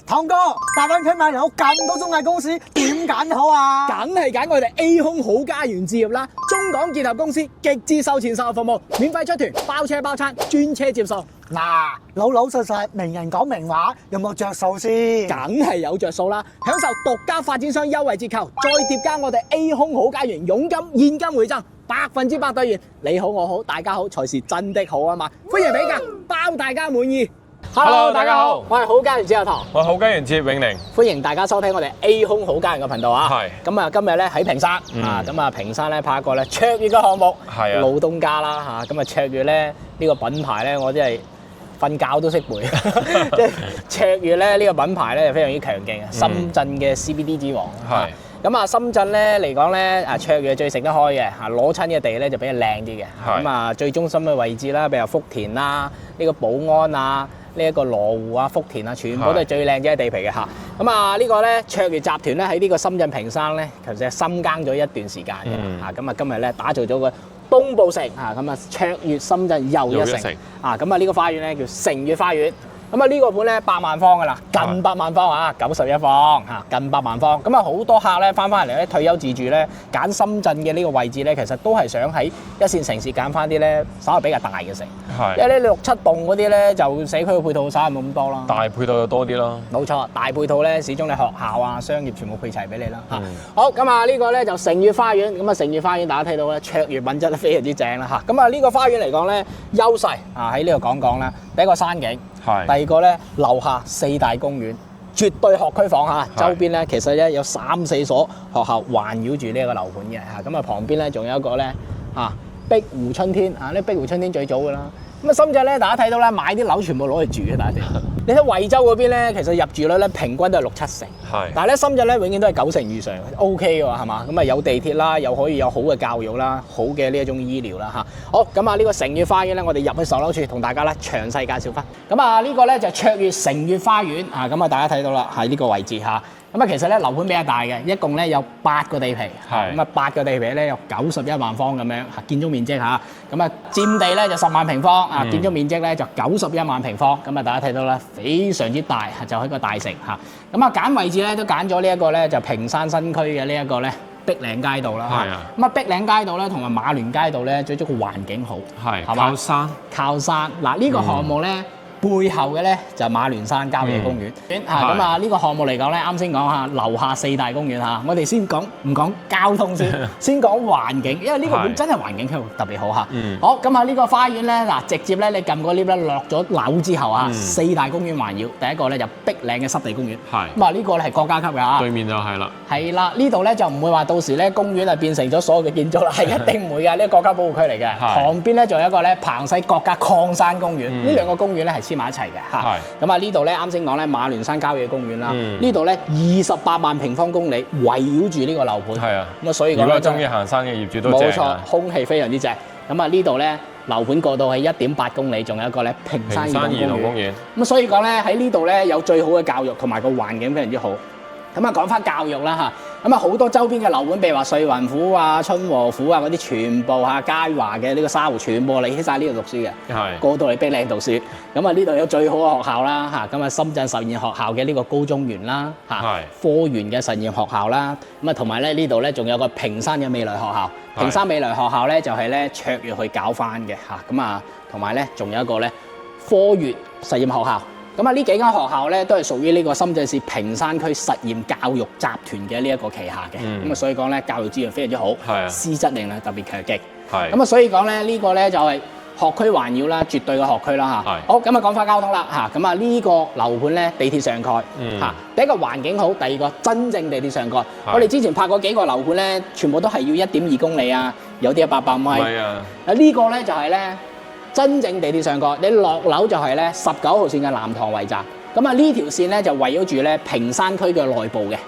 堂哥，大灣區買樓咁多中介公司，點揀好啊？梗係揀我哋 A 空好家園置業啦，中港結合公司，極致售前售後服務，免費出團，包車包餐，專車接送。嗱，老老實實，明人講明話，有冇着數先？梗係有着數啦，享受獨家發展商優惠折扣，再疊加我哋 A 空好家園佣金現金回贈，100%兌現。你好我好大家好才是真的好啊嘛！歡迎比價，包大家滿意。Hello， 大家好，我係好家園置業堂，我係好家園置業永寧，歡迎大家收聽我哋 A 空好家園嘅頻道啊！係咁啊，今日咧喺屏山啊，咁啊屏山咧拍一個咧卓越嘅項目，係啊老東家啦嚇，咁啊卓越咧呢個品牌咧，我真係瞓覺都識背，即係卓越咧呢個品牌咧非常之強勁啊！深圳嘅 CBD 之王，係咁啊深圳咧嚟講咧啊卓越最食得開嘅嚇，攞親嘅地咧就比較靚啲嘅，咁啊最中心嘅位置啦，譬如福田啦，呢個寶安啊。呢一個羅湖啊、福田啊，全部都係最靚嘅地皮嘅嚇。咁啊，呢個咧卓越集團咧喺呢個深圳屏山咧，其實係深耕咗一段時間嘅嚇。咁啊，今日咧打造咗個東部城嚇，咁啊卓越深圳又一城啊。咁啊，呢個花園咧叫城悅花園。咁啊，呢個盤咧100萬方㗎啦，近100萬方啊，91方嚇，近100萬方。咁啊，好多客咧翻嚟咧退休自住咧，揀深圳嘅呢個位置咧，其實都係想喺一線城市揀翻啲咧稍微比較大嘅城。因為呢6、7棟嗰啲咧就社區嘅配套稍為冇咁多啦。大配套就多啲咯。冇錯，大配套咧始終你學校啊、商業全部配齊俾你啦嚇。好，咁啊呢個咧就城悅花園，咁啊城悅花園大家睇到咧卓越品質都非常之正啦嚇。咁啊呢個花園嚟講咧優勢啊喺呢度講啦，第一個山景。第二個咧，樓下4大公園，絕對學區房嚇，周邊咧其實咧有3、4所學校環繞住呢一個樓盤嘅嚇，咁啊旁邊咧仲有一個咧嚇碧湖春天啊，呢碧湖春天最早㗎啦。咁啊深圳咧，大家睇到咧買啲樓全部攞嚟住嘅，大家你睇惠州嗰邊咧，其實入住率咧平均都係6、7成，但係咧深圳咧永遠都係9成以上 ，OK 嘅喎，係嘛？咁啊有地鐵啦，又可以有好嘅教育啦，好嘅呢一種醫療啦嚇。好，咁啊呢個城悅花園咧，我哋入去售樓處同大家咧詳細介紹翻。咁啊呢個咧就卓越城悅花園啊，咁啊大家睇到啦，喺呢個位置嚇。咁啊，其實咧樓盤比較大嘅，一共咧有8個地皮，咁啊8個地皮咧有91萬方咁樣建築面積嚇，咁啊佔地咧就10萬平方啊，建築面積咧就91萬平方，咁啊大家睇到啦，非常之大，就係個大城嚇。咁啊揀位置咧都揀咗呢一個咧就屏山新區嘅呢一個咧碧嶺街道啦，咁啊碧嶺街道咧同埋馬聯街道咧最主要個環境好，係嘛？靠山嗱呢個項目咧。背後嘅咧就係馬聯山郊野公園嚇，咁啊呢個項目嚟講咧，啱先講下樓下4大公園嚇，我哋先講唔講交通先，先講環境，因為呢個盤真係環境特別好嚇。好，咁啊呢個花園咧嗱，直接咧你撳個 lift 咧落咗樓之後啊，4大公園環繞，第一個咧就碧嶺嘅濕地公園，咁啊呢個咧係國家級嘅嚇，對面就係啦，係啦，呢度咧就唔會話到時咧公園係變成咗所有嘅建築啦，係一定唔會嘅，呢個國家保護區嚟嘅。旁邊咧仲有一個咧彭西國家礦山公園，呢兩個公園咧係黐埋一齊嘅嚇。咁啊呢度咧啱先講咧馬聯山郊野公園啦，呢度咧28萬平方公里圍繞住呢個樓盤，咁啊所以講如果中意行山嘅業主都正，冇錯，空氣非常之正。咁啊呢度咧樓盤過到係1.8公里，仲有一個咧屏山兒童公園。咁所以講咧喺呢度咧有最好嘅教育同埋個環境非常之好。咁啊講翻教育啦嚇，咁啊好多周邊嘅樓盤，譬如話瑞雲府啊、春和府啊嗰啲，全部嚇佳華嘅呢個沙湖，全部嚟喺曬呢度讀書嘅，過到嚟碧嶺讀書。咁啊呢度有最好嘅學校啦嚇，咁啊深圳實驗學校嘅呢個高中園啦嚇，科園嘅實驗學校啦，咁啊同埋咧呢度咧仲有個屏山嘅未來學校，屏山未來學校咧就係咧卓越去搞翻嘅嚇，咁啊同埋咧仲有一個咧科園實驗學校。咁啊，呢幾間學校咧都係屬於呢個深圳市屏山區實驗教育集團嘅呢一個旗下嘅，咁啊所以講咧教育資源非常之好，師質力咧特別強勁，咁啊所以講咧呢個咧就係學區環繞啦，絕對嘅學區啦嚇。好，咁啊講翻交通啦嚇，咁啊呢個樓盤咧地鐵上蓋嚇，第一個環境好，第二個真正地鐵上蓋。我哋之前拍過幾個樓盤咧，全部都係要1.2公里啊，有啲係800米。呢個咧就係咧。真正地鐵上蓋，你落樓就係咧19號線嘅南塘圍站。咁啊呢條線咧就圍繞住咧屏山區嘅內部嘅。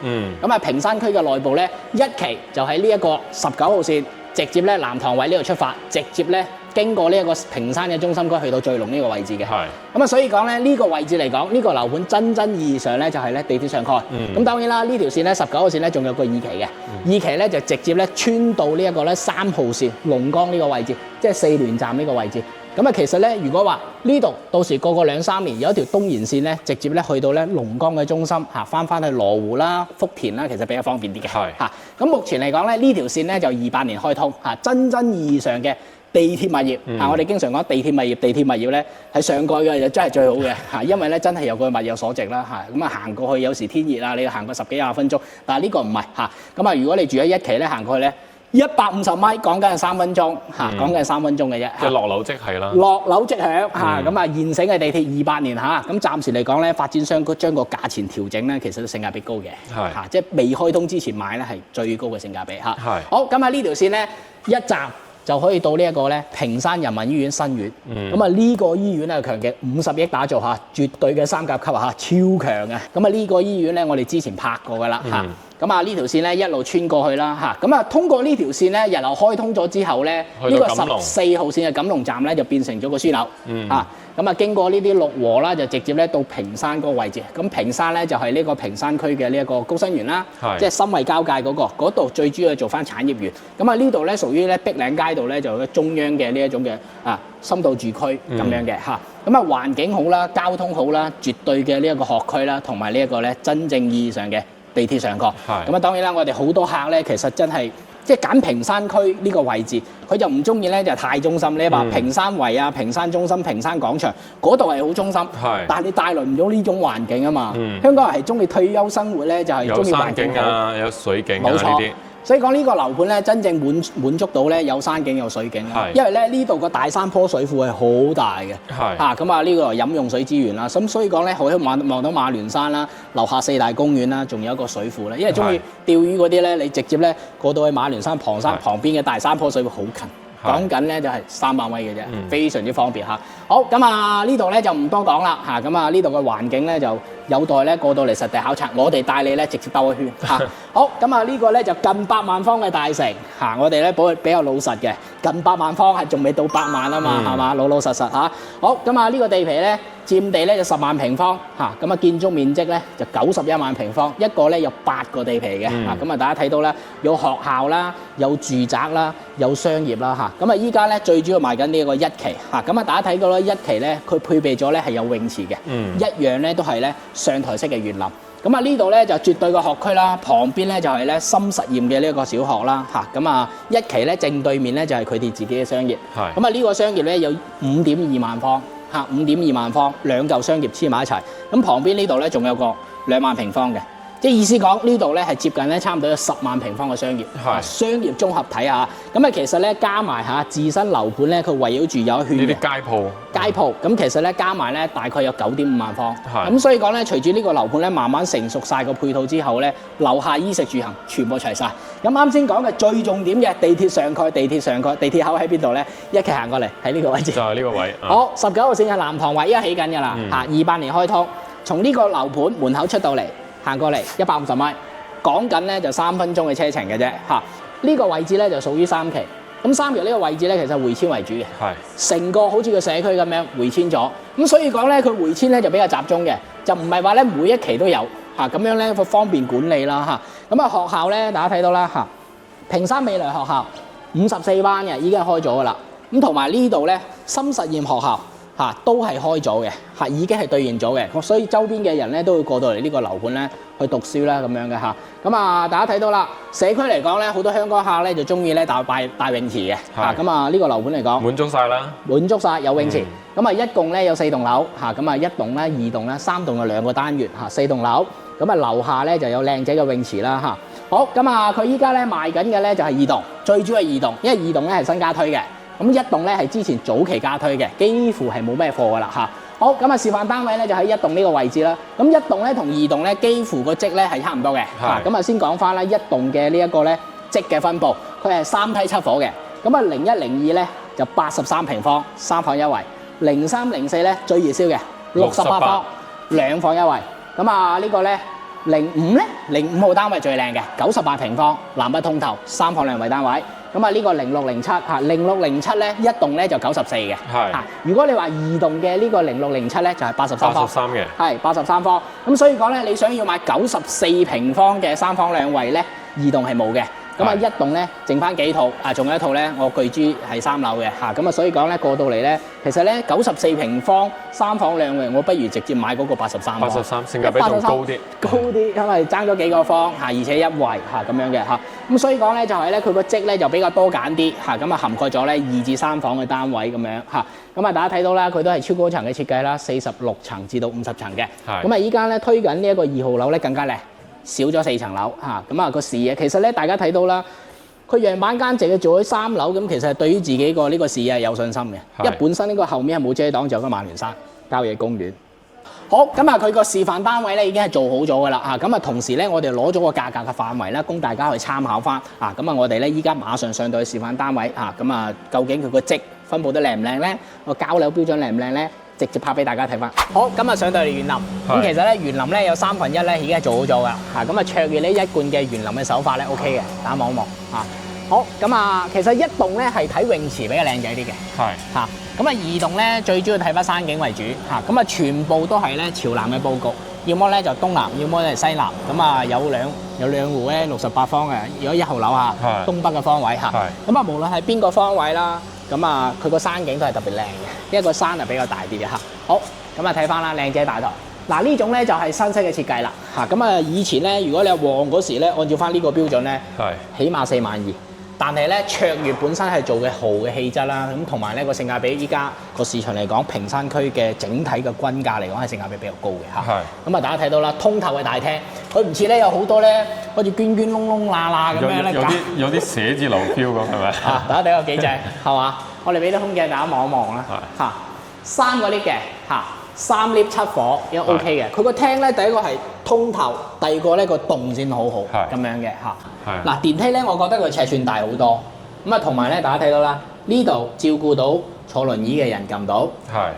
咁啊屏山區嘅內部咧一期就喺呢一個19號線，直接咧南塘圍呢度出發，直接咧經過呢一個屏山嘅中心區去到聚龍呢個位置嘅。咁啊所以講咧呢個位置嚟講，呢個樓盤真意義上咧就係咧地鐵上蓋。咁當然啦，呢條線咧19號線咧仲有個二期嘅，二期咧就直接咧穿到呢一個咧3號線龍崗呢個位置，即係4聯站呢個位置。咁啊，其實咧，如果話呢度到時過2-3年有一條東延線咧，直接咧去到咧龍崗嘅中心嚇，翻去羅湖啦、福田啦，其實比較方便啲嘅。係嚇。咁目前嚟講咧，呢條線咧就28年開通嚇，真真意義上嘅地鐵物業嚇。我哋經常講地鐵物業咧係上蓋嘅就真係最好嘅嚇，因為咧真係有個物有所值啦嚇。咁啊行過去有時天熱啊，你行過10幾20分鐘，但係呢個唔係嚇。咁啊，如果你住喺一期咧，行過去咧150米，講緊係3分鐘嚇，講緊係3分鐘嘅啫。即係落樓即係啦。落樓即響嚇，咁啊現成嘅地鐵28年嚇，咁暫時嚟講咧，發展商將個價錢調整咧，其實都性價比高嘅嚇，即係未開通之前買咧係最高嘅性價比嚇。係。好，咁啊呢條線咧一站就可以到呢一個咧屏山人民醫院新院。咁啊呢個醫院咧強勁50億打造嚇，絕對嘅3甲級啊嚇，超強嘅。咁啊呢個醫院咧，我哋之前拍過噶啦嚇。咁啊呢條線咧一路穿過去啦嚇，咁啊通過呢條線咧，日後開通咗之後咧，呢個14號線嘅錦龍站咧就變成咗個樞紐嚇。咁啊經過呢啲綠禾啦，就直接咧到屏山嗰個位置。咁屏山咧就係呢個屏山區嘅呢一個高新園啦，即係深惠交界嗰度最主要係做翻產業園。咁啊呢度咧屬於咧碧嶺街道咧就有中央嘅呢一種嘅深度住區咁樣嘅嚇。咁啊環境好啦，交通好啦，絕對嘅呢一個學區啦，同埋呢一個咧真正意義上嘅地鐵上蓋。咁啊當然啦，我哋好多客咧其實真係即係揀屏山區呢個位置，佢就唔中意咧就太中心。你話屏山圍啊、屏山中心、屏山廣場嗰度係好中心，但係你帶來唔到呢種環境啊嘛。香港人係中意退休生活咧，就係中意環境好，有山景啊，有水景啊冇錯呢啲。所以講呢個樓盤咧，真正滿足到咧有山景有水景啦。因為咧呢度個大山坡水庫係好大嘅，咁啊呢個飲用水資源啦。咁所以講咧，可以望到馬聯山啦，樓下4大公園啦，仲有一個水庫咧。因為中意釣魚嗰啲咧，你直接咧過到去馬聯山旁邊嘅大山坡水庫好近。講緊咧就係300米嘅啫，非常之方便嚇。好，咁啊呢度咧就唔多講啦嚇。咁啊呢度嘅環境咧就有待咧過到嚟實地考察，我哋帶你咧直接兜一圈嚇。好，咁啊呢個咧就近100萬方嘅大城嚇，我哋咧比較老實嘅，近100萬方係仲未到100萬啊嘛，係嘛，老老實實嚇。好，咁啊呢個地皮咧佔地咧就10萬平方嚇，咁啊建築面積咧就91萬平方，一個咧有8個地皮嘅嚇。咁啊大家睇到啦，有學校啦，有住宅啦，有商業啦嚇。咁啊依家咧最主要賣緊呢個1期嚇。咁啊大家睇到啦，1期咧佢配備咗咧係有泳池嘅，一樣咧都係咧上台式嘅園林。咁啊呢度咧就絕對個學區啦，旁邊咧就係咧深實驗嘅呢一個小學啦嚇。咁啊1期咧正對面咧就係佢哋自己嘅商業。咁啊呢個商業咧有5.2萬方嚇，5.2萬方2嚿商業黐埋一齊。咁旁邊呢度咧仲有個2萬平方嘅。即係意思講呢度咧係接近咧差唔多有10萬平方嘅商業，商業綜合體嚇。咁啊其實咧加埋嚇自身樓盤咧，佢圍繞住有一圈嘅呢啲街鋪。咁其實咧加埋咧大概有9.5萬方。咁所以講咧，隨住呢個樓盤咧慢慢成熟晒個配套之後咧，樓下衣食住行全部齊晒。咁啱先講嘅最重點嘅地鐵上蓋，地鐵口喺邊度咧？一期行過嚟喺呢個位置。就係呢個位。好，19號線嘅南塘圍依家起緊㗎啦嚇，28年開通，從呢個樓盤門口出到嚟。行過嚟150米，講緊咧就3分鐘嘅車程嘅啫嚇。呢個位置咧就屬於3期。咁3期呢個位置咧其實回遷為主嘅，成個好似個社區咁樣回遷咗。咁所以講咧佢回遷咧就比較集中嘅，就唔係話咧每一期都有嚇，咁樣咧佢方便管理啦嚇。咁啊學校咧大家睇到啦嚇，屏山美麗學校54班嘅已經開咗㗎啦。咁同埋呢度咧深實驗學校。都係開咗嘅，已經係兌現咗嘅，所以周邊嘅人咧都會過到嚟呢個樓盤咧去讀書啦咁樣嘅嚇。咁啊，大家睇到啦，社區嚟講咧，好多香港客咧就中意咧大泳池嘅嚇。咁啊，呢個樓盤嚟講，滿足晒啦，滿足晒有泳池。咁啊，一共咧有4棟樓嚇，咁啊1棟咧、2棟咧、3棟有2個單元嚇，4棟樓。咁啊樓下咧就有靚仔嘅泳池啦嚇。好，咁啊佢依家咧賣緊嘅咧就係2棟，最主要係2棟，因為2棟咧係新加推嘅。咁1棟咧係之前早期加推嘅，幾乎係冇咩貨噶啦嚇。好，咁啊示範單位咧就喺1棟呢個位置啦。咁1棟咧同2棟咧幾乎個積咧係差唔多嘅。咁啊先講翻啦，1棟嘅呢一個咧積嘅分佈，佢係3梯7伙嘅。咁啊01、02咧就83平方，3房1衛。03、04咧最熱銷嘅68方，2房1衛。咁啊呢個咧05咧05號單位最靚嘅98平方，南北通透，3房2衛單位。咁啊呢個06、07嚇，06、07咧1棟咧就94嘅。嚇，如果你話2棟嘅呢個06、07咧就係83方。83嘅。係83方。咁所以講咧，你想要買94平方嘅3房2衛咧，2棟係冇嘅。咁啊一棟咧剩翻幾套啊，仲有一套咧我巨資係3樓嘅嚇，咁啊所以講咧過到嚟咧，其實咧94平方3房2嘅，我不如直接買嗰個83房。83性價比仲高啲，高啲，因為爭咗幾個方嚇，而且一圍嚇咁樣嘅嚇，咁所以講咧就係咧佢個積咧就比較多揀啲嚇，咁啊涵蓋咗咧2至3房嘅單位咁樣嚇，咁啊大家睇到啦，佢都係超高層嘅設計啦，46層至到50層嘅，咁啊依家咧推緊呢一個2號樓咧更加靚，少咗4層樓嚇，咁啊個視野其實咧大家睇到啦。佢樣板間淨係做咗3樓，咁其實對於自己個呢個視野係有信心嘅，因為本身呢個後面係冇遮擋，就有個萬聯山郊野公園。好，咁啊佢個示範單位咧已經係做好咗㗎啦，咁啊同時咧我哋攞咗個價格嘅範圍啦，供大家去參考翻，咁啊我哋咧依家馬上上到去示範單位，咁啊究竟佢個積分佈得靚唔靚咧？個交樓標準靚唔靚咧？直接拍俾大家睇翻。好，咁啊上到嚟園林，咁其實咧園林咧有1/3咧已經係做好咗㗎，咁啊卓越呢一貫嘅園林嘅手法咧 OK 嘅，大家望一望嚇。好，咁啊其實一棟咧係睇泳池比較靚仔啲嘅，咁啊2棟咧最主要睇翻山景為主咁啊全部都係咧朝南嘅佈局，要麼咧就東南，要麼咧係西南，咁啊有兩戶咧68方嘅，如果1號樓東北嘅方位咁啊無論係邊個方位啦。咁啊，佢個山景都係特別靚嘅，因為個山係比較大啲嘅嚇。好，咁啊睇翻啦，靚仔大台。嗱呢種咧就係新式嘅設計啦嚇。咁啊以前咧，如果你係旺嗰時咧，按照翻呢個標準咧，起碼42000。但係咧，卓越本身係做嘅豪嘅氣質啦，咁同埋咧個性價比，依家個市場嚟講，屏山區嘅整體嘅均價嚟講係性價比比較高嘅嚇。咁啊，大家睇到啦，通透嘅大廳，佢唔似咧有好多咧，好似捐窿窿罅罅咁樣咧。有啲寫字樓 feel 咁係咪？大家睇個幾正係嘛？我哋俾啲空鏡大家望一望啦3個 lift 嘅3 lift 7房應該 OK 嘅。佢個廳咧第一個係通透，第二個咧個動線好好咁樣嘅嗱電梯咧，我覺得佢尺寸大好多。咁啊同埋咧，大家睇到啦，呢度照顧到坐輪椅嘅人撳到。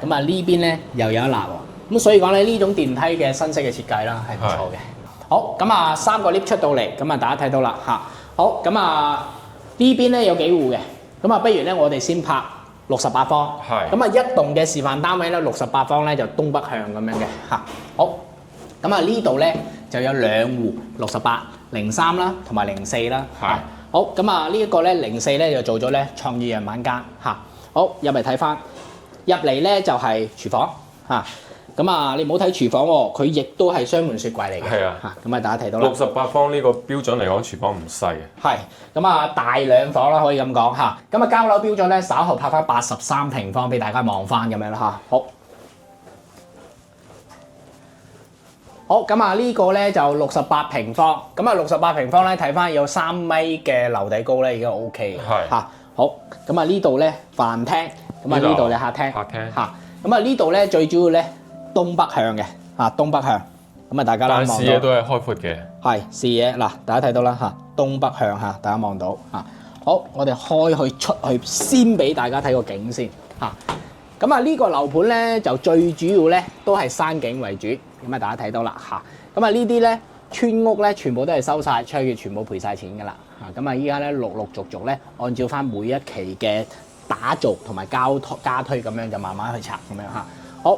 咁啊呢邊咧又有一欄喎。咁所以講咧呢種電梯嘅新式嘅設計啦係唔錯嘅。好，咁啊3個 lift 出到嚟，咁啊大家睇到啦好，咁啊呢邊咧有幾戶嘅。咁啊，不如咧，我哋先拍68方。咁啊，一棟嘅示範單位咧，68方咧就東北向咁樣嘅好，咁啊呢度咧就有2戶68、03啦，同埋04啦。好，咁啊呢一個咧04咧就做咗咧創意樣板間好，入嚟睇翻，入嚟咧就係廚房咁啊，你唔好睇廚房喎，佢亦都係雙門雪櫃嚟嘅。咁啊大家睇到啦。68方呢個標準嚟講，廚房唔細嘅。咁啊大2房啦，可以咁講咁啊交樓標準咧，稍後拍翻83平方俾大家望翻咁樣啦好，咁啊呢個咧就68平方，咁啊68平方咧睇翻有3米嘅樓底高咧已經 OK 嘅。好，咁啊呢度咧飯廳，咁啊呢度就客廳。咁啊呢度咧最主要咧。東北向嘅東北向，咁啊大家啦望到。視野都係開闊嘅。視野嗱，大家睇到啦東北向大家望到好，我哋開去出去先俾大家睇個景先咁啊呢個樓盤咧就最主要咧都係山景為主，咁啊大家睇到啦咁啊呢啲咧村屋咧全部都係收晒，卓越全部賠晒錢㗎啦咁啊依家咧陸續咧按照翻每一期嘅打造同埋加推咁樣就慢慢去拆咁樣好。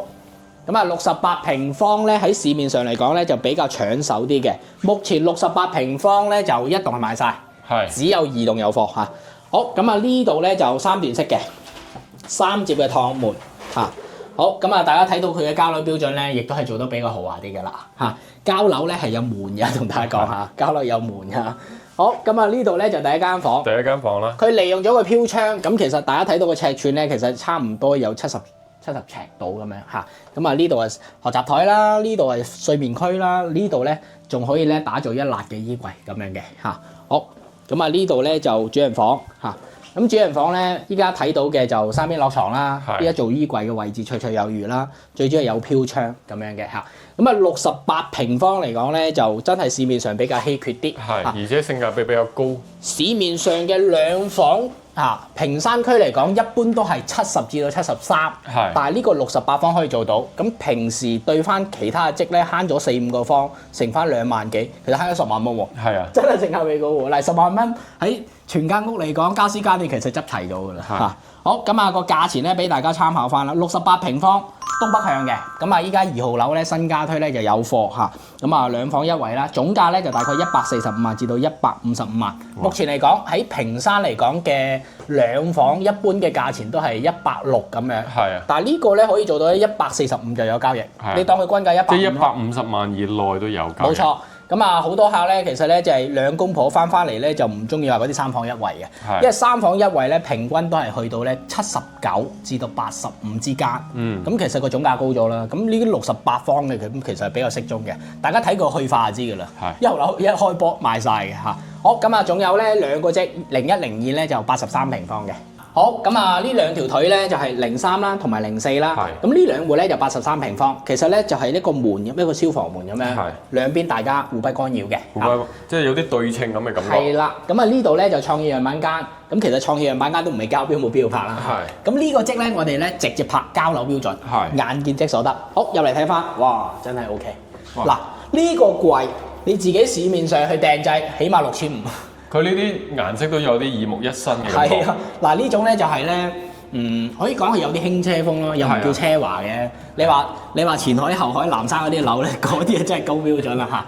咁啊68平方咧喺市面上嚟講咧就比較搶手啲嘅，目前68平方咧就一棟係賣晒，只有2棟有貨好，咁啊呢度咧就3段式嘅3接嘅趟門好，咁啊大家睇到佢嘅交樓標準咧，亦都係做得比較豪華啲嘅啦交樓咧係有門嘅，同大家講交樓有門㗎好，咁啊呢度咧就第一間房啦，佢利用咗個飄窗，咁其實大家睇到個尺寸咧，其實差唔多有70尺度咁樣咁啊呢度係學習台啦，呢度係睡眠區啦，呢度咧仲可以咧打造一辣嘅衣櫃咁樣嘅好，咁啊呢度咧就主人房咁主人房咧依家睇到嘅就3邊落床啦，依家做衣櫃嘅位置綽綽有餘啦，最主要有飄窗咁樣嘅咁啊68平方嚟講咧就真係市面上比較稀缺啲而且性價比比較高。市面上嘅2房屏山區嚟講，一般都係70至到73，但係呢個68方可以做到。咁平時對翻其他嘅積咧，慳咗4-5個方，乘翻2萬幾，其實慳咗10萬蚊喎。真係性價比高喎。嗱，10萬蚊喺全間屋嚟講，家私家電其實執齊咗㗎啦。好，咁啊個價錢咧俾大家參考翻啦。68平方東北向嘅，咁啊依家2號樓咧新家推咧就有貨嚇，咁啊2房1衛啦，總價咧就大概145萬至到155萬。目前嚟講喺屏山嚟講嘅2房一般嘅價錢都係160咁樣，係啊，但係呢個咧可以做到145就有交易，你當佢均價150，即係150萬以內都有交易。冇錯。咁啊，好多客咧，其實咧就係兩公婆翻嚟咧，就唔中意話嗰啲3房1衛嘅，因為3房1衛咧平均都係去到咧79至到85之間。咁其實個總價高咗啦。咁呢啲68方嘅咁其實係比較適中嘅。大家睇個去化就知㗎啦。1號樓一開波賣晒嘅嚇。好，咁啊，仲有咧2個啫，01、02咧就83平方嘅。好，咁啊呢2條腿咧就係03啦，同埋04啦。咁呢2戶咧就83平方，其實咧就係一個門一個消防門咁樣，兩邊大家互不干擾嘅。即係有啲對稱咁嘅感覺。係啦，咁啊呢度咧就創意樣板間，咁其實創意樣板間都唔係交標冇標拍啦。咁呢個則咧我哋咧直接拍交樓標準，眼見即所得。好，入嚟睇翻，哇，真係 OK。嗱，呢個櫃你自己市面上去訂製，起碼6500。佢呢啲顏色都有啲耳目一新嘅感覺。係啊，嗱呢種咧就係咧，可以講係有啲輕車風咯，又唔叫奢華嘅。你話前海後海南山嗰啲樓咧，嗰啲真係高標準啦嚇。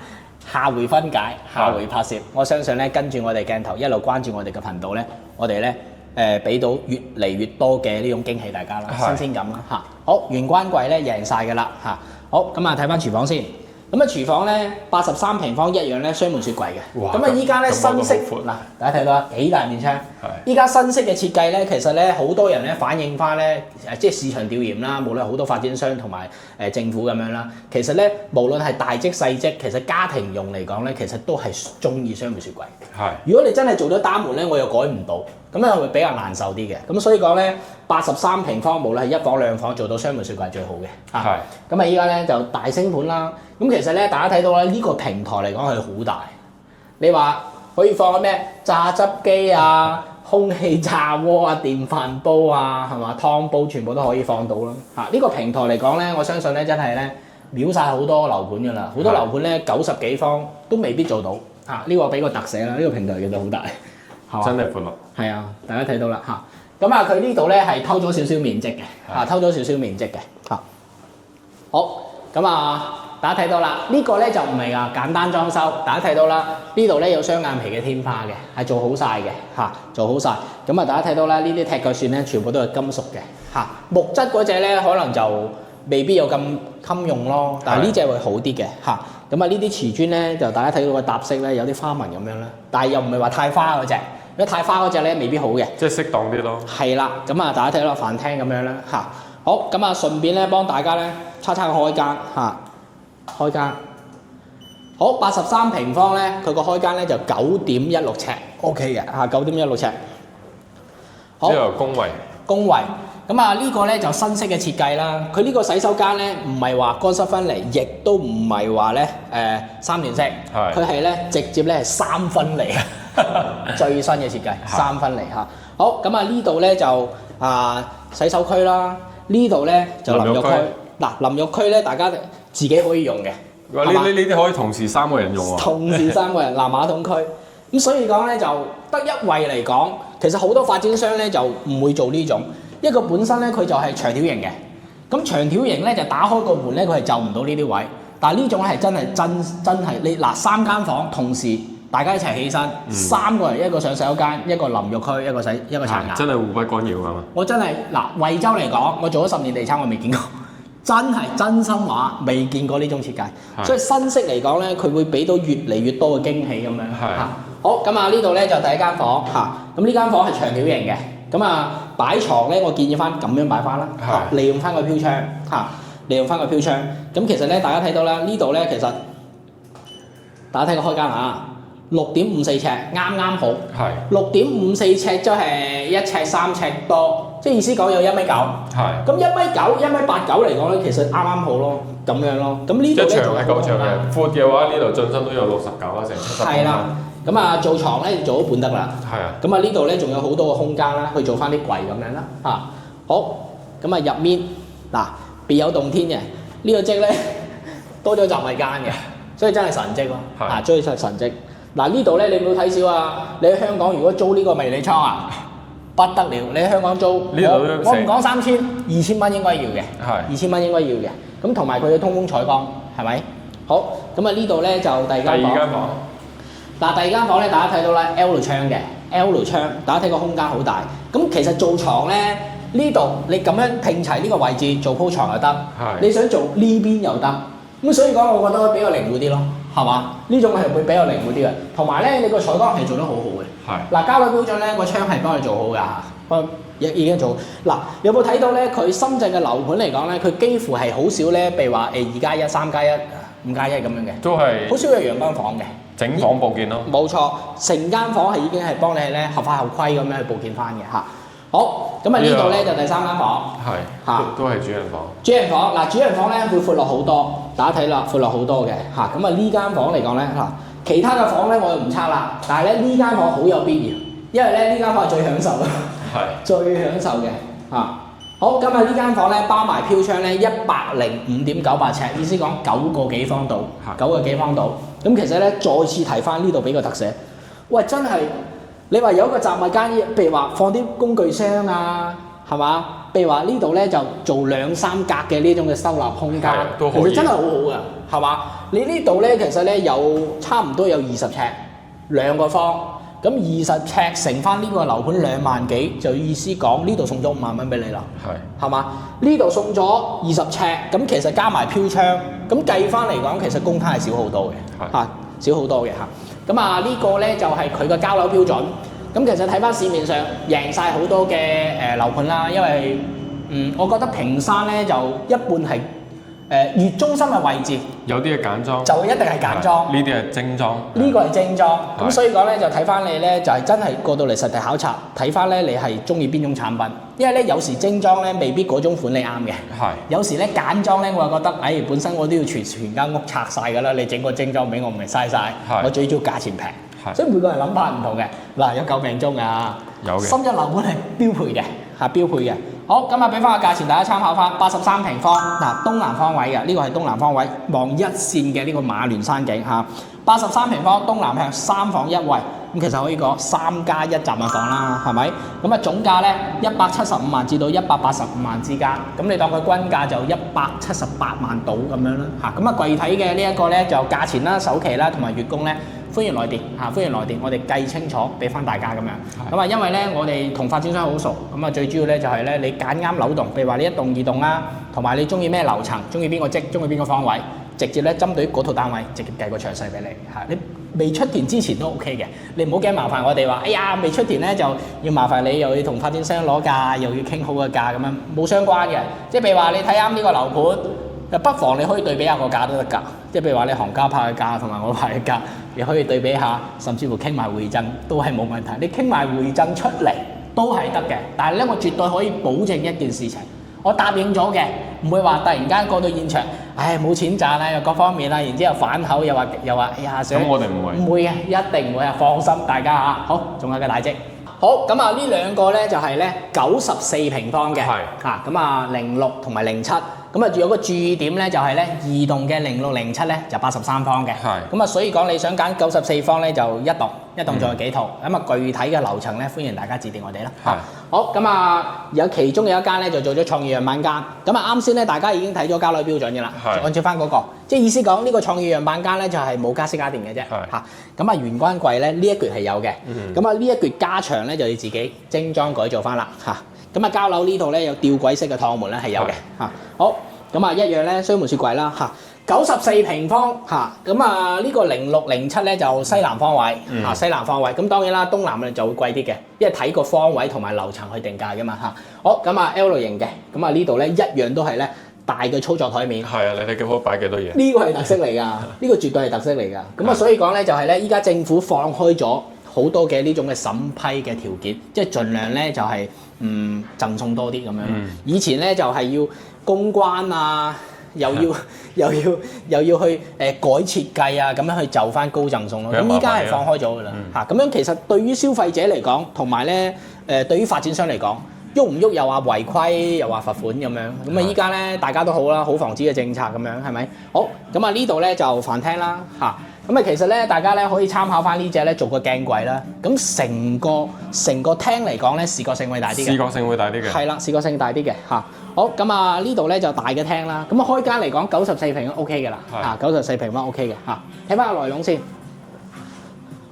下回分解，下回拍攝，我相信咧跟住我哋鏡頭一路關注我哋嘅頻道咧，我哋咧俾到越嚟越多嘅呢種驚喜大家啦，新鮮感啦嚇。好，玄關櫃咧贏晒㗎啦嚇。好，咁啊睇翻廚房先。咁啊廚房咧83平方一樣咧雙門雪櫃嘅，咁啊依家咧新式嗱，大家睇到啊幾大面窗，依家新式嘅設計咧，其實咧好多人咧反映翻咧即係市場調研啦，無論好多發展商同埋政府咁樣啦，其實咧無論係大則細則，其實家庭用嚟講咧，其實都係中意雙門雪櫃。如果你真係做咗單門咧，我又改唔到，咁啊會比較難受啲嘅。咁所以講咧83平方，無論係1房2房做到雙門雪櫃係最好嘅。咁啊依家咧就大升盤啦。咁其實咧，大家睇到咧，呢個平台嚟講係好大。你話可以放咩榨汁機啊、空氣炸鍋啊、電飯煲啊，係嘛湯煲，全部都可以放到啦。呢個平台嚟講咧，我相信咧真係咧秒晒好多樓盤㗎啦。好多樓盤咧90幾方都未必做到。呢個俾個特寫啦，呢個平台其實好大，真係闊落。係啊，大家睇到啦嚇。咁啊，佢呢度咧係偷咗少少面積嘅，偷咗少少面積嘅嚇。好，咁啊。大家睇到啦，呢個咧就唔係話簡單裝修。大家睇到啦，呢度咧有雙眼皮嘅天花嘅，係做好晒嘅做好晒。咁啊，大家睇到啦，呢啲踢腳線咧全部都係金屬嘅木質嗰隻咧可能就未必有咁襟用咯，但係呢隻會好啲嘅咁啊，呢啲瓷磚咧就大家睇到個搭色咧有啲花紋咁樣啦，但係又唔係話太花嗰隻，如果太花嗰隻咧未必好嘅。即係適當啲咯。係啦，咁啊，大家睇到飯廳咁樣啦好，咁啊，順便咧幫大家咧叉個開間開間好83平方咧，佢個開間咧就9.16尺 ，OK 嘅9.16尺。好，之後公衛，咁啊呢個咧就新式嘅設計啦。佢呢個洗手間咧唔係話乾濕分離，亦都唔係話咧3段式，佢係咧直接咧係3分離，最新嘅設計3分離好，咁啊呢度咧就洗手區啦，呢度咧就淋浴區。嗱，淋浴區咧大家自己可以用嘅，呢啲可以同時3個人用喎。同時3個人，馬桶區。咁所以講咧就得一位嚟講，其實好多發展商咧就唔會做呢種。一個本身咧佢就係長條型嘅，咁長條型咧就打開個門咧佢係就唔到呢啲位。但係呢種咧係真係真係你嗱3間房同時大家一齊起身，3個人一個上洗手間，一個淋浴區，一個刷牙。真係互不干擾㗎嘛？我真係惠州嚟講，我做咗10年地產，我未見過。真係真心話，未見過呢種設計，所以新式嚟講咧，佢會俾到越嚟越多嘅驚喜咁樣。好，咁啊呢度咧就第一間房咁呢間房係長條型嘅，咁啊擺床咧，我建議翻咁樣擺翻啦，利用翻個飄窗利用翻個飄窗。咁其實咧，大家睇到啦，呢度咧其實大家睇個開間6.54尺啱啱好，6.54尺即係1尺3尺多，即係意思講有1.9米。咁1.9米、1.89米嚟講咧，其實啱啱好咯，咁樣咯。咁呢度咧長係夠長嘅，闊嘅話呢度進深都有69啦，成70。係啦，咁啊做床咧做咗半得啦。咁啊呢度咧仲有好多個空間啦，去做翻啲櫃咁樣啦。好，咁啊入面嗱別有洞天嘅呢個則咧多咗雜物間嘅，所以真係神蹟咯。追實神蹟。嗱呢度咧你唔好睇少啊！你喺香港如果租呢個迷你倉不得了！你喺香港租，呢度我唔講3000，2000蚊應該要嘅，係2000蚊應該要嘅。咁同埋佢嘅通風採光係咪？好，咁啊呢度咧就第二間房。嗱，第二間房咧，大家睇到啦 ，L 窗嘅 L 窗，大家睇個空間好大。咁其實做床咧，呢度你咁樣拼齊呢個位置做鋪床又得，你想做呢邊又得。咁所以講，我覺得比較靈活啲咯，係嘛？呢種係會比較靈活啲嘅。同埋咧，你個採光係做得好好嘅。係。嗱，交樓標準咧，個窗係幫你做好㗎嚇，已經做好。嗱，有冇睇到咧？佢深圳嘅樓盤嚟講咧，佢幾乎係好少咧，譬如話2+1、3+1、5+1咁樣嘅，都係好少有陽光房嘅。整房佈建咯。冇錯，成間房係已經係幫你咧合法合規咁樣去佈建翻嘅嚇。好，咁啊呢度咧就第3間房，係嚇，都係主人房。主人房嗱，主人房咧會闊落好多，大家睇啦，闊落好多嘅嚇。咁啊呢間房嚟講咧嚇，其他嘅房咧我就唔測啦，但係咧呢間房好有必要，因為咧呢間房係最享受嘅，係最享受嘅嚇。好，咁啊呢間房咧包埋飄窗咧105.98尺，意思講9個幾方度，9個幾方度。咁其實咧再次提翻呢度俾個特寫，喂真係〜你話有一個雜物間，譬如話放啲工具箱啊，係嘛？譬如話呢度咧就做2、3格嘅呢種嘅收納空間，其實真係好好㗎，係嘛？你呢度咧其實咧有差唔多有20尺，2個方，咁20尺乘翻呢個樓盤2萬幾，就意思講呢度送咗5萬蚊俾你啦，係嘛？呢度送咗20尺，咁其實加埋飄窗，咁計翻嚟講，其實公攤係少好多嘅，嚇少好多嘅嚇。咁啊呢個咧就係佢個交樓標準。咁其實睇翻市面上贏晒好多嘅樓盤啦，因為我覺得屏山咧就一半係越中心嘅位置，有啲係簡裝，就一定係簡裝。呢啲係精裝，呢個係精裝。咁所以講咧就睇翻你咧就係真係過到嚟實地考察，睇翻咧你係中意邊種產品，因為咧有時精裝咧未必嗰種款你啱嘅，有時咧簡裝咧我就覺得，本身我都要全間屋拆晒㗎啦，你整個精裝俾我唔係嘥晒，我最主要價錢平。所以每個人諗法唔同嘅，嗱有救命鐘㗎，有嘅。深圳樓盤係標配嘅，係標配嘅。好，咁啊俾翻個價錢大家參考翻，83平方，嗱東南方位嘅，呢個係東南方位，望一線嘅呢個馬聯山景嚇。83平方東南向3房1衛，咁其實可以講3+1雜物房啦，係咪？咁啊總價咧175萬至到185萬之間，咁你當佢均價就178萬到咁樣啦嚇。咁啊具體嘅呢一個咧就價錢啦、首期啦同埋月供咧。歡迎來電嚇，歡迎來電，我哋計清楚俾翻大家咁樣。咁啊，因為咧我哋同發展商好熟，咁啊最主要咧就係咧你揀啱樓棟，譬如話你1棟2棟啦，同埋你中意咩樓層，中意邊個積，中意邊個方位，直接咧針對嗰套單位直接計個詳細俾你嚇。你未出田之前都 OK 嘅，你唔好驚麻煩我哋話，哎呀未出田咧就要麻煩你又要同發展商攞價，又要傾好個價咁樣，冇相關嘅。即係譬如話你睇啱呢個樓盤，不妨你可以對比下個價都得㗎。即係譬如話你行家派嘅價同埋我派嘅價。你可以對比下，甚至乎傾埋回贈都係冇問題。你傾埋回贈出嚟都係得嘅。但係咧，我絕對可以保證一件事情，我答應咗嘅，唔會話突然間過到現場，唉冇錢賺啦，又各方面啦，然之後反口又話，哎呀想咁我哋唔會嘅，一定唔會啊！放心大家嚇。好，仲有個大積。好，咁啊呢兩個咧就係咧94平方嘅，嚇咁啊06同埋07。咁啊，有個注意點咧，就係咧，二棟嘅06、07咧就83方嘅。咁啊，所以講你想揀94方咧，就一棟仲有幾套。咁啊，具體嘅樓層咧，歡迎大家致電我哋啦。好，咁啊，其中有一間咧就做咗創意樣板間。咁啊，啱先咧，大家已經睇咗交樓標準嘅啦，按照翻嗰個，即係意思講呢個創意樣板間咧就係冇家私家電嘅啫。咁啊，玄關櫃咧呢一橛係有嘅。咁啊，呢一橛加長咧就要自己精裝改造翻啦。咁啊，交樓呢度咧有吊軌式嘅趟門咧係有嘅嚇。好，咁啊一樣咧雙門雪櫃啦嚇，94平方嚇。咁啊呢個06、07咧就西南方位嚇，西南方位。咁當然啦，東南咧就會貴啲嘅，因為睇個方位同埋樓層去定價嘅嘛嚇。好，咁啊 L 型嘅，咁啊呢度咧一樣都係咧大嘅操作台面。係啊，你睇幾好擺幾多嘢？呢個係特色嚟㗎，呢個絕對係特色嚟㗎。咁啊所以講咧就係咧，依家政府放開咗好多嘅呢種嘅審批嘅條件，即係盡量咧就係贈送多啲咁樣。以前咧就係要公關啊，又要去改設計啊，咁樣去就翻高贈送咯。咁依家係放開咗㗎啦嚇。咁樣其實對於消費者嚟講，同埋咧對於發展商嚟講，喐唔喐又話違規，又話罰款咁樣。咁啊依家咧大家都好啦，好防止嘅政策咁樣係咪？好，咁啊呢度咧就飯廳啦嚇。咁啊其實咧大家咧可以參考翻呢只咧做個鏡櫃啦。咁成個廳嚟講咧視覺性會大啲嘅。視覺性會大啲嘅。係啦，視覺性大啲嘅嚇。好，咁啊呢度咧就大嘅廳啦。咁啊開間嚟講94平 OK 嘅啦嚇，94平方 OK 嘅嚇。睇翻個內籠先。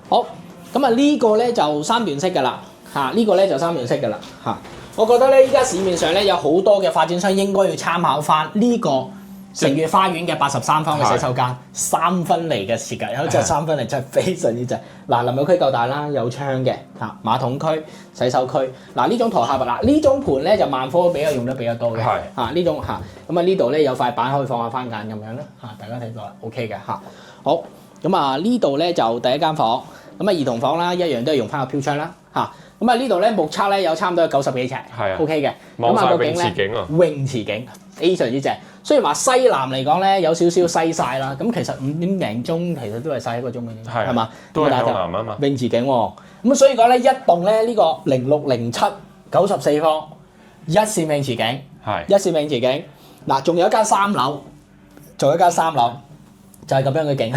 好，咁啊呢個咧就三段式嘅啦嚇，呢個咧就三段式嘅啦嚇。我覺得咧依家市面上咧有好多嘅發展商應該要參考翻呢個成悅花園嘅83方嘅洗手間，3分離嘅設計，有隻3分離真係非常之正。嗱，淋浴區夠大啦，有窗嘅嚇，馬桶區、洗手區。嗱呢種台客嗱呢種盤咧就萬科比較用得比較多嘅嚇，呢種嚇。咁啊呢度咧有塊板可以放下番梘咁樣啦嚇，大家睇到啦 OK 嘅嚇。好，咁啊呢度咧就第一間房，咁啊兒童房啦，一樣都係用翻個飄窗啦嚇。咁啊呢度咧目測咧有差唔多有90幾尺，OK 嘅。望晒泳池景啊！泳池景非常之正。雖然話西南嚟講咧有少少西曬啦，咁其實5點零鐘其實都係曬1個鐘嘅啫，係嘛？都係向南啊嘛。泳池景喎，咁所以講咧一棟咧呢個0607 94方一線泳池景，一線泳池景。嗱，仲有一間3樓，仲有一間3樓，就係咁樣嘅景，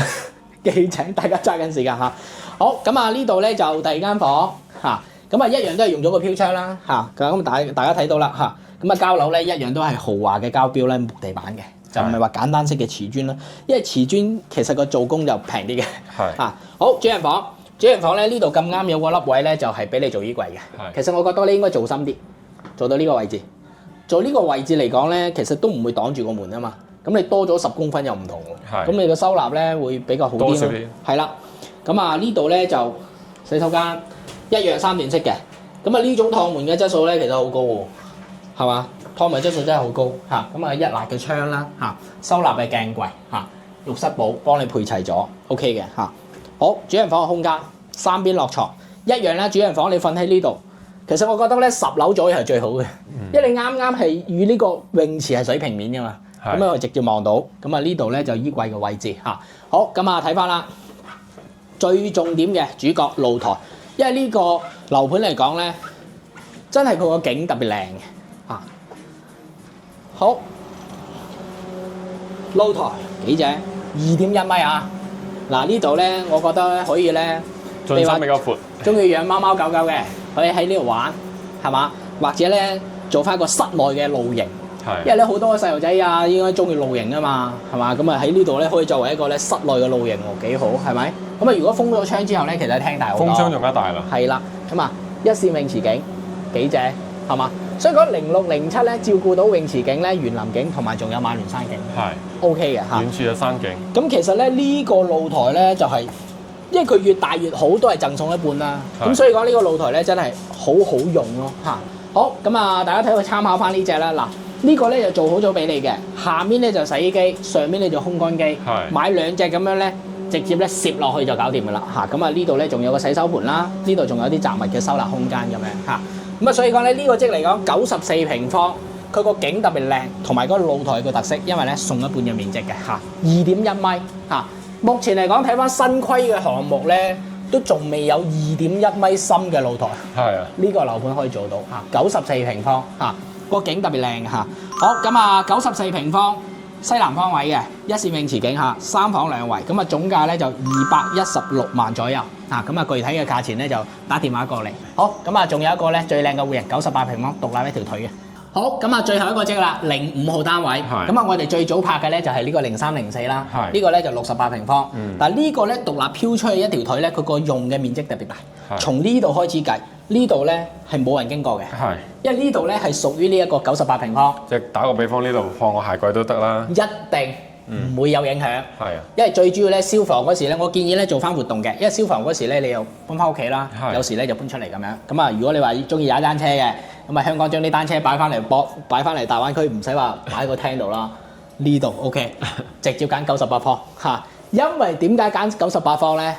記請大家揸緊時間嚇。好，咁啊呢度咧就第二間房嚇。咁啊一樣都係用咗個飄窗啦嚇，咁大家睇到啦嚇，咁啊膠樓咧一樣都係豪華嘅膠標咧木地板嘅，就唔係話簡單式嘅瓷磚啦，因為瓷磚其實個做工就平啲嘅。係啊，好主人房，主人房咧呢度咁啱有個凹位咧就係俾你做衣櫃嘅。其實我覺得你應該做深啲，做到呢個位置，做呢個位置嚟講咧，其實都唔會擋住個門啊嘛。咁你多咗10公分又唔同喎，咁你個收納咧會比較好啲咯。係啦，咁啊呢度咧就洗手間。一樣3段式嘅，咁啊呢種趟門嘅質素咧其實好高喎，係嘛？趟門質素真係好高嚇，咁啊一辣嘅窗啦嚇，收納嘅鏡櫃嚇，浴室寶幫你配齊咗 ，OK 嘅嚇。好，主人房嘅空間3邊落床，一樣啦。主人房你瞓喺呢度，其實我覺得咧10樓左右係最好嘅，因為你啱啱係與呢個泳池係水平面㗎嘛，咁樣我直接望到，咁啊呢度咧就衣櫃嘅位置嚇。好，咁啊睇翻啦，最重點嘅主角露台。因為呢個樓盤嚟講咧，真係佢個景特別靚嘅嚇。好，露台幾正，2.1米啊！嗱呢度咧，我覺得咧可以咧，進深比較闊。中意養貓貓狗狗嘅，可以喺呢度玩，係嘛？或者咧做翻個室內嘅露營。因為咧好多細路仔啊，應該中意露營啊嘛，係嘛？咁啊喺呢度咧可以作為一個咧室內嘅露營喎，幾好，係咪？咁啊如果封咗窗之後咧，其實廳大好多。封窗仲加大啦。係啦，咁啊一線泳池景幾正，係嘛？所以講0607咧照顧到泳池景咧、園林景同埋仲有馬聯山景。係。OK 嘅嚇。遠處有山景。咁其實咧呢個露台咧就係，因為佢越大越好，都係贈送一半啦。咁所以講呢個露台咧真係好好用咯嚇。好，咁啊大家睇佢參考翻呢隻啦嗱。呢個咧就做好咗俾你嘅，下面咧就洗衣機，上面咧就烘乾機，買2隻咁樣咧，直接咧攝落去就搞掂㗎啦嚇。咁啊呢度咧仲有個洗手盆啦，呢度仲有啲雜物嘅收納空間咁樣嚇。咁啊所以講咧呢個即嚟講94平方，佢個景特別靚，同埋嗰個露台個特色，因為咧送一半嘅面積嘅嚇，2.1米嚇。目前嚟講睇翻新規嘅項目咧，都仲未有2.1米深嘅露台。係啊，呢個樓盤可以做到嚇，94平方嚇。個景特別靚嚇，好咁啊94平方西南方位嘅一線泳池景嚇，3房2衛，咁啊總價咧就216萬左右嚇，咁啊具體嘅價錢咧就打電話過嚟。好咁啊，仲有一個咧最靚嘅戶型98平方獨立一條腿嘅。好咁啊，最後一個即啦，05號單位，咁啊我哋最早拍嘅咧就係呢個0304啦，呢個咧就68平方，但係呢個咧獨立飄出去一條腿咧，佢個用嘅面積特別大，從呢度開始計。呢度咧係冇人經過嘅，因為呢度咧係屬於呢一個98平方。即係打個比方，呢度放個鞋櫃都得啦。一定唔會有影響。係啊，因為最主要咧消防嗰時咧，我建議咧做翻活動嘅，因為消防嗰時咧你又搬翻屋企啦，有時咧就搬出嚟咁樣。咁啊，如果你話中意踩單車嘅，咁啊香港將啲單車擺翻嚟大灣區，唔使話擺喺個廳度啦。呢度 OK， 直接揀98方嚇。因為點解揀98方咧？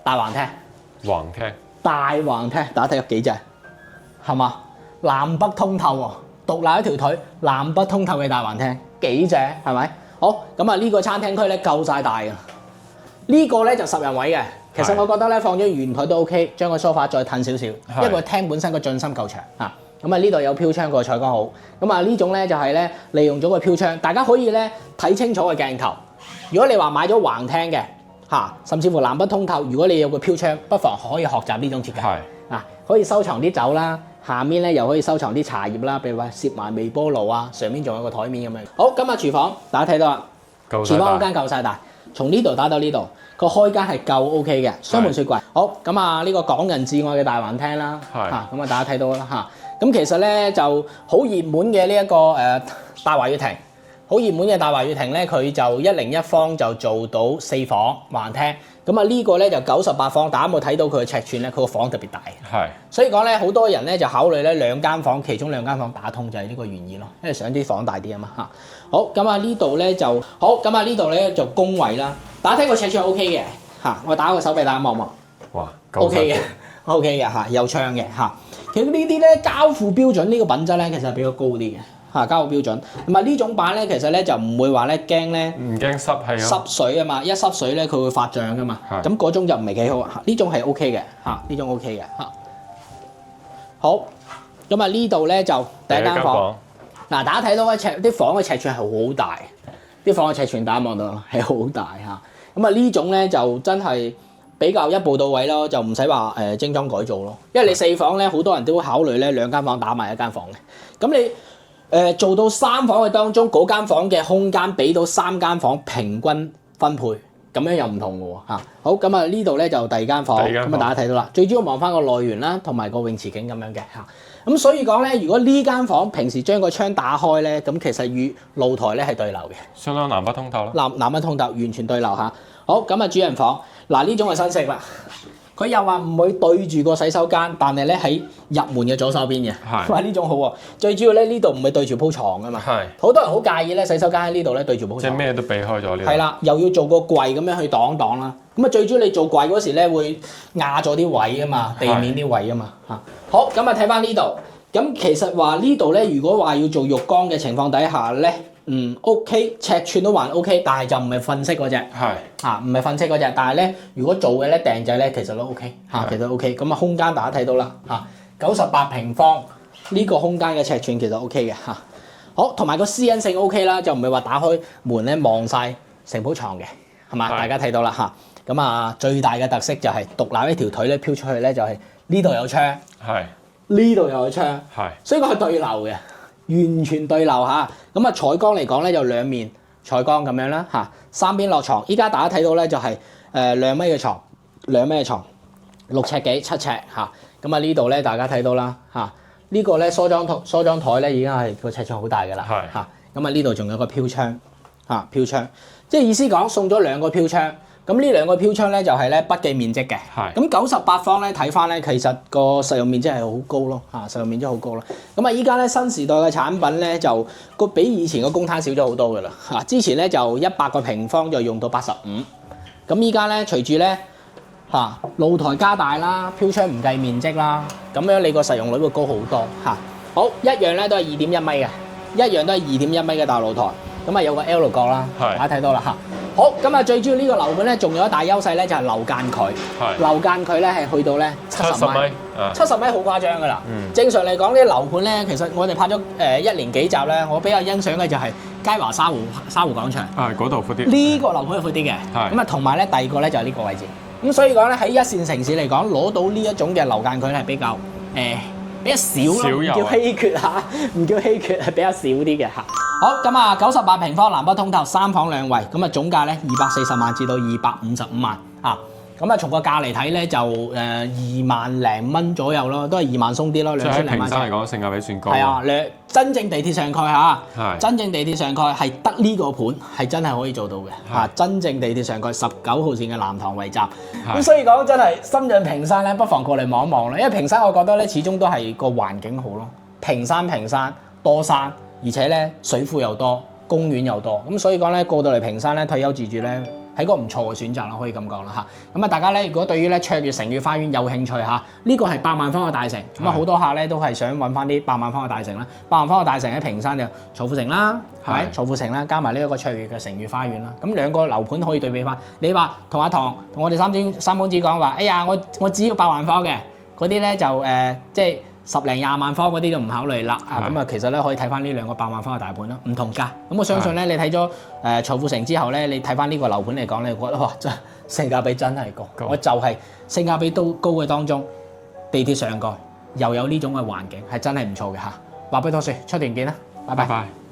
大橫廳。橫廳。大橫廳，大家睇有幾隻，係嘛？南北通透喎，獨立一條腿，南北通透嘅大橫廳，幾正係咪？好，咁啊呢個餐廳區咧夠晒大嘅，呢個咧就10人位嘅。其實我覺得咧放咗圓台都 OK，將個梳化再褪少少，因為個廳本身個進深夠長啊。咁啊呢度有飄窗個採光好。咁啊呢種咧就係咧利用咗個飄窗，大家可以咧睇清楚個鏡頭。如果你話買咗橫廳嘅甚至乎南北通透，如果你有個飄窗，不妨可以學習呢種設計。係可以收藏啲酒啦，下面咧又可以收藏啲茶葉啦，譬如話攝埋微波爐啊，上面仲有個台面咁樣。好，今日廚房大家睇到啦，廚房空間夠晒大，從呢度打到呢度，個開間係夠 OK 嘅，雙門雪櫃。好，咁啊呢個港人至愛嘅大橫廳啦，咁大家睇到啦咁其實咧就好熱門嘅呢一個大華悅庭。好熱門嘅大華悅庭咧，佢就101方就做到4房橫廳，咁啊呢個咧就98方，大家有冇睇到佢嘅尺寸咧？佢個房特別大，所以講咧好多人咧就考慮咧2間房，其中2間房打通就係呢個原因咯，因為想啲房大啲啊嘛好，咁啊呢度咧就好，咁啊呢度咧就工位啦，大家睇個尺寸 OK 嘅我打個手臂大家望望，哇 OK 嘅 OK 嘅有窗嘅其實呢啲咧交付標準呢個品質咧其實係比較高啲嘅。交付標準，同埋呢種板咧，其實咧就唔會話咧驚咧，唔驚濕係濕水啊嘛，一濕水咧佢會發脹噶嘛，咁嗰種就唔係幾好，呢種係 OK 嘅呢種 OK 嘅好，咁啊呢度咧就第一間房，大家睇到啲房嘅尺寸係好大，啲房嘅尺寸大家望到係好大咁啊呢種咧就真係比較一步到位咯，就唔使話精裝改造咯，因為你4房咧好多人都會考慮咧2間房打埋1間房嘅，咁你做到3房嘅當中，嗰間房嘅空間俾到3間房平均分配，咁樣又唔同嘅喎好，咁啊呢度咧就第二間房，咁啊大家睇到啦，最主要望翻個內園啦，同埋個泳池景咁樣嘅咁所以講咧，如果呢間房平時將個窗打開咧，咁其實與露台咧係對流嘅，相當南北通透啦。南北通透完全對流好，咁啊主人房呢種係新式啦。佢又話唔會對住個洗手間，但係咧喺入門嘅左手邊嘅，話呢種好喎。最主要咧呢度唔係對住鋪床噶嘛，好多人好介意咧洗手間喺呢度咧對住鋪床，即係咩都避開咗呢度。係啦，又要做個櫃咁樣去擋擋啦。咁啊最主要你做櫃嗰時咧會壓咗啲位啊嘛，地面啲位啊嘛好，咁啊睇翻呢度，咁其實話呢度咧，如果話要做浴缸嘅情況底下咧。OK， 尺寸都還 OK， 但係就唔係瞓式嗰隻，唔係瞓式嗰隻。但係咧，如果做嘅咧訂製咧，其實都 OK，其實 OK。咁啊，空間大家睇到啦，98平方呢個空間嘅尺寸其實 OK 嘅好，同埋個私隱性 OK 啦，就唔係話打開門咧望晒成鋪床嘅，係嘛？大家睇到啦咁啊，最大嘅特色就係獨立一條腿咧飄出去咧，就係呢度有窗，呢度又有窗，所以佢係對流嘅。完全對流咁啊採光嚟講咧，就2面採光咁樣啦3邊落床，依家大家睇到咧就係2米嘅床，2米嘅床，6尺幾7尺咁啊呢度咧大家睇到啦呢個咧梳妝台咧已經係個尺寸好大㗎啦咁啊呢度仲有個飄窗飄窗，即係意思講送咗2個飄窗。咁呢2個飄窗咧就係咧不計面積嘅，咁98方咧睇翻咧其實個實用面積係好高咯實用面積好高咯。咁啊依家咧新時代嘅產品咧就比以前個公攤少咗好多㗎啦之前咧就100個平方就用到85，咁依家咧隨住咧露台加大啦，飄窗唔計面積啦，咁樣你個實用率會高好多好，一樣咧都係2.1米嘅，一樣都係2.1米嘅大露台，咁啊有個 L 角啦，大家睇到啦好，咁啊最主要呢個樓盤咧，仲有一大優勢咧，就係樓間距。樓間距咧係去到咧70米，70米好誇張㗎啦。正常嚟講呢啲樓盤咧，其實我哋拍咗1年幾集咧，我比較欣賞嘅就係佳華沙湖廣場。嗰度闊啲。呢個樓盤係闊啲嘅。咁啊，同埋咧第二個咧就係呢個位置。咁所以講咧喺1線城市嚟講，攞到呢一種嘅樓間距係比較少咯，唔叫稀缺唔叫稀缺係比較少啲嘅好，咁啊98平方南北通透3房2衛，咁啊總價咧240萬至到255萬咁啊從個價嚟睇咧就2萬零蚊左右咯，都係2萬鬆啲咯，2千零蚊。即係喺平山嚟講性價比算高。係啊，真正地鐵上蓋真正地鐵上蓋係得呢個盤係真係可以做到嘅真正地鐵上蓋19號線嘅南塘圍站。咁所以講真係深圳平山咧，不妨過嚟望一望啦，因為平山我覺得咧始終都係個環境好咯，平山多山。而且咧水庫又多，公園又多，咁所以講咧過到嚟平山咧退休自住咧係個唔錯嘅選擇啦，可以咁講啦咁啊大家咧如果對於咧卓越城悅花園有興趣呢個係100萬方嘅大城，咁啊好多客咧都係想揾翻啲100萬方嘅大城啦，100萬方嘅大城喺平山就曹富城啦，係咪？曹富城啦，加埋呢一個卓越嘅城悅花園啦，咁2個樓盤可以對比翻。你話同阿唐同我哋三公子講話，哎呀我只要100萬方嘅嗰啲咧就即係10零20萬方嗰啲就唔考慮啦。咁啊，其實咧可以睇翻呢兩個8萬方嘅大盤啦，唔同價。咁我相信咧，你睇咗財富城之後咧，你睇翻呢個樓盤嚟講咧，你覺得哇，真係性價比真係高。我就係性價比都高嘅當中，地鐵上蓋又有呢種嘅環境，係真係唔錯嘅嚇。話俾多説，出年見啦，拜拜。